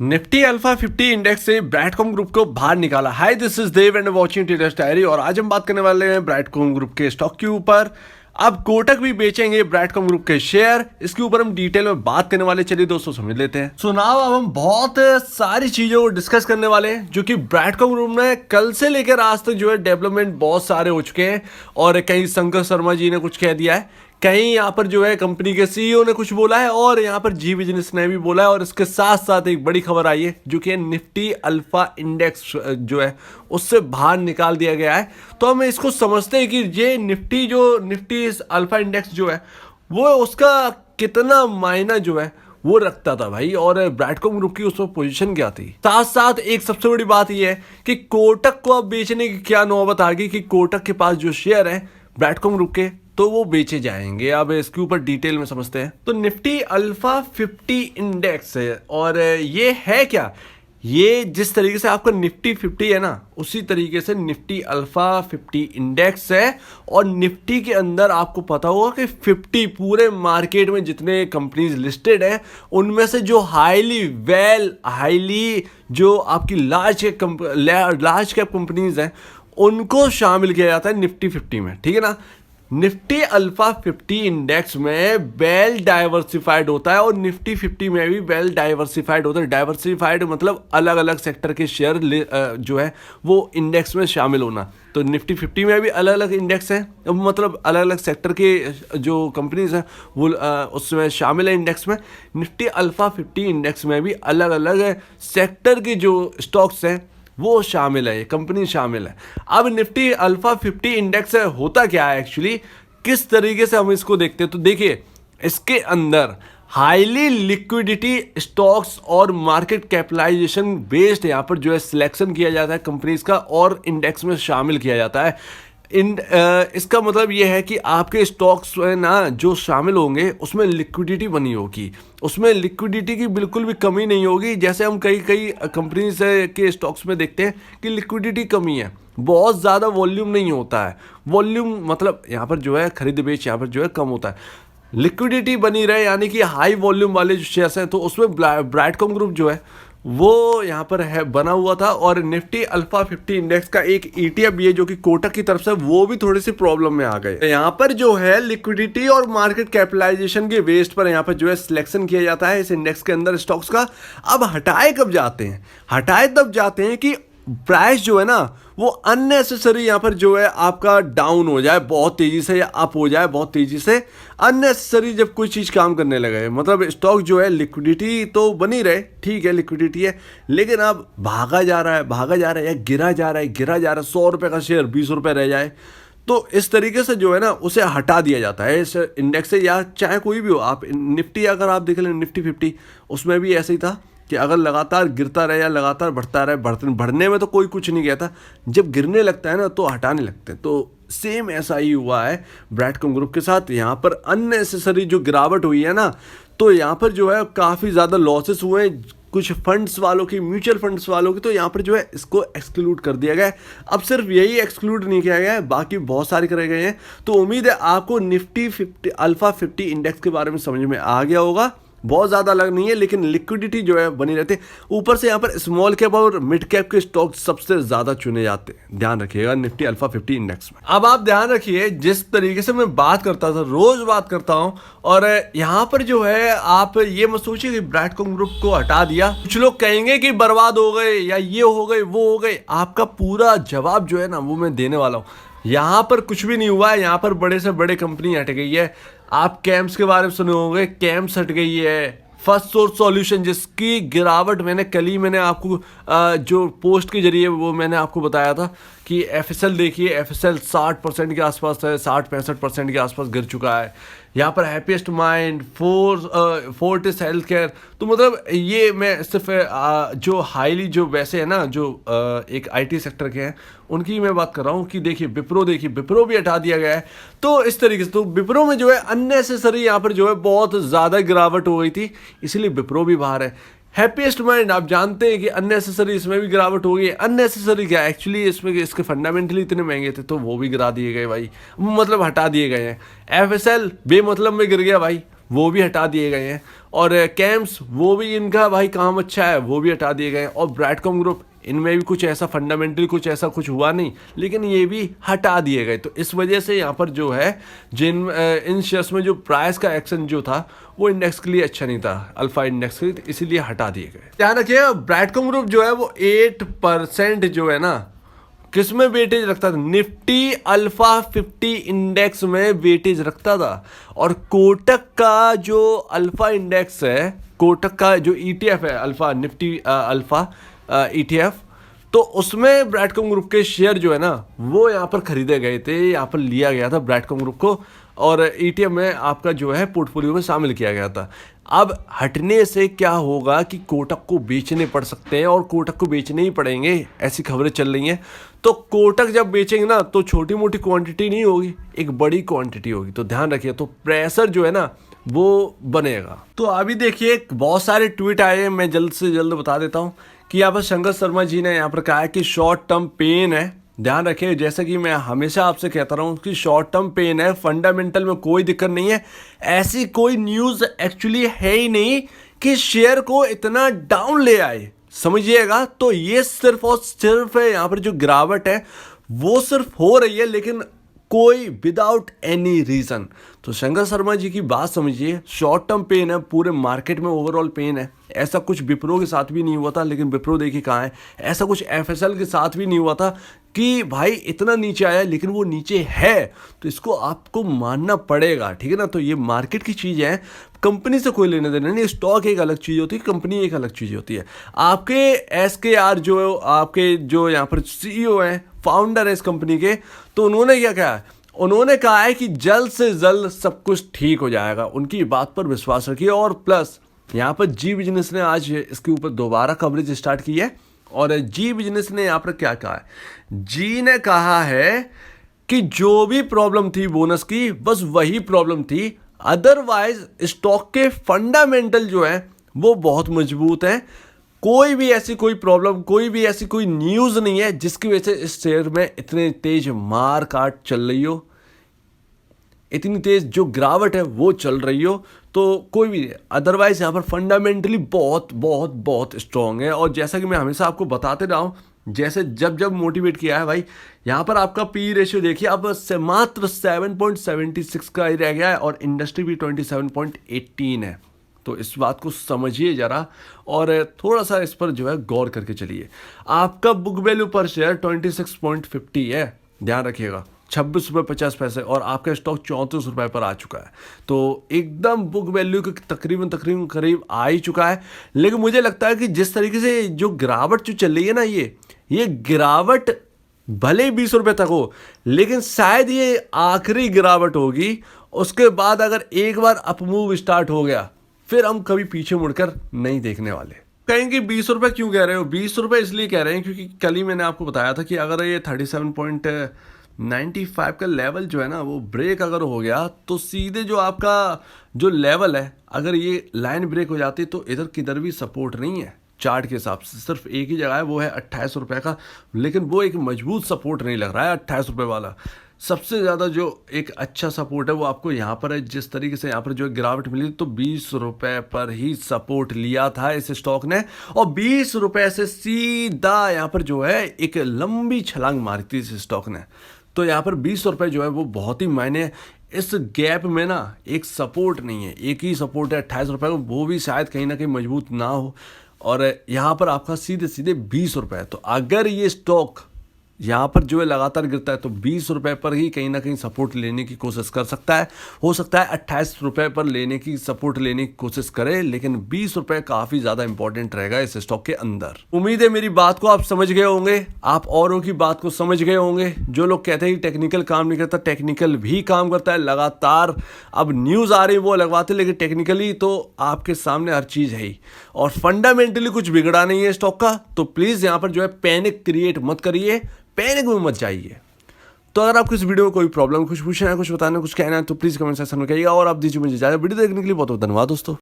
Nifty alpha 50 index से Brightcom group को बाहर निकाला। Hi, this is Dev and watching traders diary. और आज हम बात करने वाले हैं ब्राइटकॉम ग्रुप के स्टॉक के ऊपर। अब कोटक भी बेचेंगे ब्राइटकॉम ग्रुप के शेयर, इसके ऊपर हम डिटेल में बात करने वाले। चलिए दोस्तों समझ लेते हैं। सो नाउ अब हम बहुत सारी चीजों को डिस्कस करने वाले हैं जो कि ब्राइटकॉम ग्रुप में कल से लेकर आज तक जो है डेवलपमेंट बहुत सारे हो चुके हैं। और कहीं शंकर शर्मा जी ने कुछ कह दिया है, कहीं यहाँ पर जो है कंपनी के सीईओ ने कुछ बोला है, और यहाँ पर जी बिजनेस ने भी बोला है। और इसके साथ साथ एक बड़ी खबर आई है जो कि निफ्टी अल्फा इंडेक्स जो है उससे बाहर निकाल दिया गया है। तो हम इसको समझते हैं कि ये निफ्टी अल्फा इंडेक्स जो है वो उसका कितना मायना जो है वो रखता था भाई, और ब्राइटकॉम ग्रुप की उसमें पोजीशन क्या थी। साथ साथ एक सबसे बड़ी बात यह है कि कोटक को अब बेचने की क्या नौबत आ गई कि कोटक के पास जो शेयर है ब्राइटकॉम ग्रुप के, तो वो बेचे जाएंगे। अब इसके ऊपर डिटेल में समझते हैं। तो निफ्टी अल्फा 50 इंडेक्स है, और ये है क्या, ये जिस तरीके से आपका निफ्टी 50 है ना, उसी तरीके से निफ्टी अल्फा 50 इंडेक्स है। और निफ्टी के अंदर आपको पता होगा कि 50 पूरे मार्केट में जितने कंपनीज लिस्टेड हैं उनमें से जो हाईली जो आपकी लार्ज कैप कंपनीज हैं उनको शामिल किया जाता है निफ्टी 50 में, ठीक है ना। निफ्टी अल्फा 50 इंडेक्स में वेल डाइवर्सिफाइड होता है, और निफ्टी 50 में भी वेल डाइवर्सिफाइड होता है। डाइवर्सिफाइड मतलब अलग अलग सेक्टर के शेयर जो है वो इंडेक्स में शामिल होना। तो निफ्टी 50 में भी अलग अलग इंडेक्स हैं, मतलब अलग अलग सेक्टर के जो कंपनीज हैं वो उसमें शामिल है इंडेक्स में। निफ्टी अल्फा 50 इंडेक्स में भी अलग अलग सेक्टर के जो स्टॉक्स हैं वो शामिल है, ये कंपनी शामिल है। अब निफ्टी अल्फा 50 इंडेक्स होता क्या है एक्चुअली, किस तरीके से हम इसको देखते हैं। तो देखिए, इसके अंदर हाईली लिक्विडिटी स्टॉक्स और मार्केट कैपिटलाइजेशन बेस्ड यहाँ पर जो है सिलेक्शन किया जाता है कंपनीज का, और इंडेक्स में शामिल किया जाता है। इसका मतलब ये है कि आपके स्टॉक्स ना जो शामिल होंगे उसमें लिक्विडिटी बनी होगी, उसमें लिक्विडिटी की बिल्कुल भी कमी नहीं होगी। जैसे हम कई कंपनीज के स्टॉक्स में देखते हैं कि लिक्विडिटी कमी है, बहुत ज़्यादा वॉल्यूम नहीं होता है। वॉल्यूम मतलब यहाँ पर जो है खरीद बेच यहाँ पर जो है कम होता है, लिक्विडिटी बनी रहे, यानी कि हाई वॉल्यूम वाले जो शेयर्स हैं। तो उसमें ब्राइटकॉम ग्रुप जो है वो यहाँ पर है बना हुआ था। और निफ्टी अल्फा 50 इंडेक्स का एक ETF भी है जो कि कोटक की तरफ से, वो भी थोड़ी सी प्रॉब्लम में आ गए। यहाँ पर जो है लिक्विडिटी और मार्केट कैपिटलाइजेशन के बेस्ड पर यहाँ पर जो है सिलेक्शन किया जाता है इस इंडेक्स के अंदर स्टॉक्स का। अब हटाए कब जाते हैं, हटाए तब जाते हैं कि प्राइस जो है ना वो अननेसेसरी यहाँ पर जो है आपका डाउन हो जाए बहुत तेजी से, या अप हो जाए बहुत तेजी से। अननेसेसरी जब कोई चीज़ काम करने लगे, मतलब स्टॉक जो है लिक्विडिटी तो बनी रहे, ठीक है लिक्विडिटी है, लेकिन अब भागा जा रहा है या गिरा जा रहा है 100 रुपये का शेयर 20 रुपये रह जाए, तो इस तरीके से जो है ना उसे हटा दिया जाता है इस इंडेक्स से। या चाहे कोई भी हो, आप निफ्टी अगर आप देख लें निफ्टी 50, उसमें भी ऐसे ही था कि अगर लगातार गिरता रहे या लगातार बढ़ता रहे, बढ़ने में तो कोई कुछ नहीं कहता, जब गिरने लगता है ना तो हटाने लगते हैं। तो सेम ऐसा ही हुआ है ब्राइटकॉम ग्रुप के साथ। यहाँ पर अननेसेसरी जो गिरावट हुई है ना, तो यहाँ पर जो है काफ़ी ज़्यादा लॉसेस हुए कुछ फंड्स वालों की, म्यूचुअल फंड्स वालों की। तो यहाँ पर जो है इसको एक्सक्लूड कर दिया गया है। अब सिर्फ यही एक्सक्लूड नहीं किया गया है, बाकी बहुत सारे करे गए हैं। तो उम्मीद है आपको निफ्टी 50 अल्फा 50 इंडेक्स के बारे में समझ में आ गया होगा। बहुत ज़्यादा अलग नहीं है, लेकिन लिक्विडिटी जो है बनी रहती है। ऊपर से यहाँ पर स्मॉल कैप और मिड कैप के स्टॉक सबसे ज़्यादा चुने जाते हैं, ध्यान रखिएगा निफ्टी अल्फा 50 इंडेक्स में। अब आप ध्यान रखिए, जिस तरीके से मैं बात करता था, रोज़ बात करता हूँ, और यहाँ पर जो है आप ये मत सोचिए कि ब्राइटकॉम ग्रुप को हटा दिया। कुछ लोग कहेंगे कि बर्बाद हो गए या ये हो गए वो हो गए, आपका पूरा जवाब जो है ना वो मैं देने वाला हूँ। यहाँ पर कुछ भी नहीं हुआ है, यहाँ पर बड़े से बड़े कंपनी हट गई है। आप कैम्स के बारे में सुने होंगे, कैम्स हट गई है। फर्स्ट सोर्स सॉल्यूशन जिसकी गिरावट मैंने आपको जो पोस्ट के जरिए वो मैंने आपको बताया था कि FSL देखिए, FSL 60% के आसपास है, 60-65% के आसपास गिर चुका है। यहाँ पर happiest mind, Fortis health care. तो मतलब ये मैं सिर्फ जो हाईली जो वैसे है ना जो एक IT सेक्टर के हैं उनकी मैं बात कर रहा हूँ कि देखिए विप्रो भी हटा दिया गया है। तो इस तरीके से तो विप्रो में जो है अननेसेसरी यहाँ पर जो है बहुत ज़्यादा गिरावट हो गई थी, इसलिए विप्रो भी बाहर है। हैप्पीएस्ट माइंड आप जानते हैं कि अननेसेसरी इसमें भी गिरावट हो गई है। अननेसेसरी क्या एक्चुअली इसमें इसके फंडामेंटली इतने महंगे थे तो वो भी गिरा दिए गए भाई, मतलब हटा दिए गए हैं। FSL बेमतलब में गिर गया भाई, वो भी हटा दिए गए हैं, और कैम्स वो भी इनका भाई काम अच्छा है, वो भी हटा दिए गए हैं, और ब्रैडकॉम ग्रुप इनमें भी कुछ ऐसा फंडामेंटल कुछ ऐसा कुछ हुआ नहीं, लेकिन ये भी हटा दिए गए। तो इस वजह से यहाँ पर जो है इन शेयर्स में जो प्राइस का एक्शन जो था वो इंडेक्स के लिए अच्छा नहीं था, अल्फा इंडेक्स के लिए, तो इसीलिए हटा दिए गए। ध्यान रखिए ब्रैडकॉम ग्रुप जो है वो 8% जो है ना किसमें वेटेज रखता था, निफ्टी अल्फा 50 इंडेक्स में वेटेज रखता था। और कोटक का जो अल्फा इंडेक्स है, कोटक का जो ETF है अल्फा निफ्टी अल्फा ETF, तो उसमें ब्रैडकॉम ग्रुप के शेयर जो है ना वो यहाँ पर खरीदे गए थे, यहाँ पर लिया गया था ब्रैडकॉम ग्रुप को, और ETF में आपका जो है पोर्टफोलियो में शामिल किया गया था। अब हटने से क्या होगा कि कोटक को बेचने पड़ सकते हैं, और कोटक को बेचने ही पड़ेंगे, ऐसी खबरें चल रही हैं। तो कोटक जब बेचेंगे ना तो छोटी मोटी क्वांटिटी नहीं होगी, एक बड़ी क्वांटिटी होगी, तो ध्यान रखिए, तो प्रेशर जो है ना वो बनेगा। तो अभी देखिए बहुत सारे ट्वीट आए हैं, मैं जल्द से जल्द बता देता हूँ कि यहाँ पर शंकर शर्मा जी ने यहाँ पर कहा है कि शॉर्ट टर्म पेन है। ध्यान रखिए, जैसे कि मैं हमेशा आपसे कहता रहा हूँ कि शॉर्ट टर्म पेन है, फंडामेंटल में कोई दिक्कत नहीं है, ऐसी कोई न्यूज़ एक्चुअली है ही नहीं कि शेयर को इतना डाउन ले आए, समझिएगा। तो ये सिर्फ और सिर्फ है, यहाँ पर जो गिरावट है वो सिर्फ हो रही है, लेकिन कोई विदाउट एनी रीज़न। तो शंकर शर्मा जी की बात समझिए, शॉर्ट टर्म पेन है, पूरे मार्केट में ओवरऑल पेन है। ऐसा कुछ विप्रो के साथ भी नहीं हुआ था, लेकिन विप्रो देखिए कहाँ है, ऐसा कुछ FSL के साथ भी नहीं हुआ था कि भाई इतना नीचे आया, लेकिन वो नीचे है, तो इसको आपको मानना पड़ेगा, ठीक है ना। तो ये मार्केट की चीज़ है, कंपनी से कोई लेने देना नहीं। स्टॉक एक अलग चीज़ होती है, कंपनी एक अलग चीज़ होती है। आपके SKR जो आपके जो यहाँ पर CEO हैं, फाउंडर है इस कंपनी के, तो उन्होंने क्या कहा, उन्होंने कहा है कि जल्द से जल्द सब कुछ ठीक हो जाएगा, उनकी बात पर विश्वास रखिए। और प्लस यहाँ पर जी बिजनेस ने आज इसके ऊपर दोबारा कवरेज स्टार्ट की है, और जी बिजनेस ने यहाँ पर क्या कहा है, जी ने कहा है कि जो भी प्रॉब्लम थी बोनस की, बस वही प्रॉब्लम थी, अदरवाइज स्टॉक के फंडामेंटल जो है वो बहुत मजबूत है। कोई भी ऐसी कोई प्रॉब्लम, कोई भी ऐसी कोई न्यूज़ नहीं है जिसकी वजह से इस शेयर में इतने तेज मार काट चल रही हो, इतनी तेज जो गिरावट है वो चल रही हो, तो कोई भी नहीं। अदरवाइज यहाँ पर फंडामेंटली बहुत बहुत बहुत स्ट्रॉन्ग है। और जैसा कि मैं हमेशा आपको बताते रहा हूँ, जैसे जब मोटिवेट किया है भाई, यहाँ पर आपका पी रेशियो देखिए अब से मात्र 7.76 का ही रह गया है, और इंडस्ट्री भी 27.18 है। तो इस बात को समझिए ज़रा, और थोड़ा सा इस पर जो है गौर करके चलिए। आपका बुक वैल्यू पर शेयर 26.50 है, ध्यान रखिएगा, 26 रुपये 50 पैसे, और आपका स्टॉक 34 रुपये पर आ चुका है। तो एकदम बुक वैल्यू के तकरीबन करीब आ ही चुका है। लेकिन मुझे लगता है कि जिस तरीके से जो गिरावट जो चल रही है ना, ये गिरावट भले ही 20 रुपये तक हो, लेकिन शायद ये आखिरी गिरावट होगी। उसके बाद अगर एक बार अपमूव स्टार्ट हो गया, फिर हम कभी पीछे मुड़कर नहीं देखने वाले। कहेंगे 20 रुपये क्यों कह रहे हो, 20 रुपये इसलिए कह रहे हैं क्योंकि कल ही मैंने आपको बताया था कि अगर ये 37.95 का लेवल जो है ना वो ब्रेक अगर हो गया, तो सीधे जो आपका जो लेवल है, अगर ये लाइन ब्रेक हो जाती तो इधर किधर भी सपोर्ट नहीं है चार्ट के हिसाब से, सिर्फ एक ही जगह है, वो है 28 रुपये का। लेकिन वो एक मजबूत सपोर्ट नहीं लग रहा है 28 रुपये वाला। सबसे ज़्यादा जो एक अच्छा सपोर्ट है वो आपको यहाँ पर है। जिस तरीके से यहाँ पर जो गिरावट मिली, तो 20 रुपये पर ही सपोर्ट लिया था इस स्टॉक ने, और 20 रुपये से सीधा यहाँ पर जो है एक लंबी छलांग मारी थी इस स्टॉक ने। तो यहाँ पर 20 रुपये जो है वो बहुत ही मायने, इस गैप में ना एक सपोर्ट नहीं है, एक ही सपोर्ट है 28 रुपये का, वो भी शायद कहीं ना कहीं मजबूत ना हो, और यहाँ पर आपका सीधे 20 रुपये। तो अगर ये स्टॉक यहाँ पर जो है लगातार गिरता है, तो 20 रुपये पर ही कहीं ना कहीं सपोर्ट लेने की कोशिश कर सकता है। हो सकता है 28 रुपये पर लेने की सपोर्ट लेने की कोशिश करे, लेकिन 20 रुपये काफ़ी ज़्यादा इंपॉर्टेंट रहेगा इस स्टॉक के अंदर। उम्मीद है मेरी बात को आप समझ गए होंगे, आप औरों की बात को समझ गए होंगे। जो लोग कहते हैं कि टेक्निकल काम नहीं करता, टेक्निकल भी काम करता है लगातार। अब न्यूज़ आ रही वो लगवाते, लेकिन टेक्निकली तो आपके सामने हर चीज़ है ही, और फंडामेंटली कुछ बिगड़ा नहीं है स्टॉक का। तो प्लीज़ यहाँ पर जो है पैनिक क्रिएट मत करिए, पैनिक में मत जाइए। तो अगर आपको इस वीडियो में कोई प्रॉब्लम, कुछ पूछना है, कुछ बताना है, कुछ कहना है, तो प्लीज़ कमेंट सेक्शन में कहिएगा। और आप दीजिए मुझे ज़्यादा वीडियो देखने के लिए बहुत बहुत धन्यवाद दोस्तों।